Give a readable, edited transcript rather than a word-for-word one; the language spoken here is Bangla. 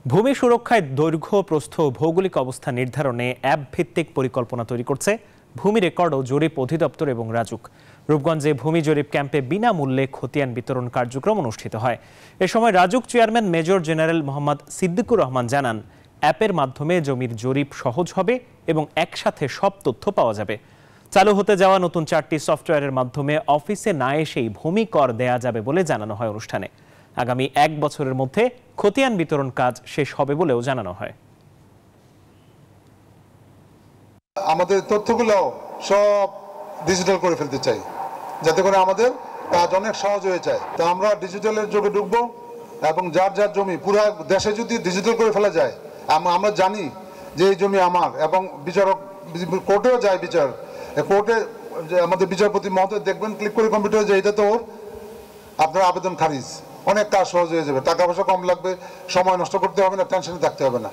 ভূমি সুরক্ষায় দৈর্ঘ্য, প্রস্থ, ভৌগোলিক অবস্থান নির্ধারণে অ্যাপ ভিত্তিক পরিকল্পনা তৈরি করছে ভূমি রেকর্ড ও জরিপ অধিদপ্তর এবং রাজুক। রূপগঞ্জে ভূমি জরিপ ক্যাম্পে বিনামূল্যে খতিয়ান বিতরণ কার্যক্রম অনুষ্ঠিত হয়। এ সময় RAJUK chairman major general Mohammad Siddiqur Rahman জানান, অ্যাপের মাধ্যমে জমির জরিপ সহজ হবে এবং একসাথে সব তথ্য পাওয়া যাবে। চালু হতে যাওয়া নতুন 4টি সফটওয়্যারের মাধ্যমে অফিসে না এসেই ভূমি কর দেয়া যাবে বলে জানানো হয় অনুষ্ঠানে। আগামী 1 বছরের মধ্যে খতিয়ান বিতরণ কাজ শেষ হবে বলেও জানানো হয়। আমাদের তথ্যগুলো সব ডিজিটাল করে ফেলতে চাই, যাতে করে আমাদের কাজ অনেক সহজ হয়ে যায়। তো আমরা ডিজিটালের যুগে ঢুকবো এবং যার যার জমি পুরো দেশে যদি ডিজিটাল করে ফেলা যায়, আমরা জানি যে এই জমি আমার, এবং বিচারক কোর্টেও যায়, বিচার কোর্টে আমাদের বিচারপতি মহোদয় দেখবেন, ক্লিক করে কম্পিউটারে যে এটা তো ওর, আপনার আবেদন খারিজ। অনেক কাজ সহজ হয়ে যাবে, টাকা পয়সা কম লাগবে, সময় নষ্ট করতে হবে না, টেনশনে থাকতে হবে না।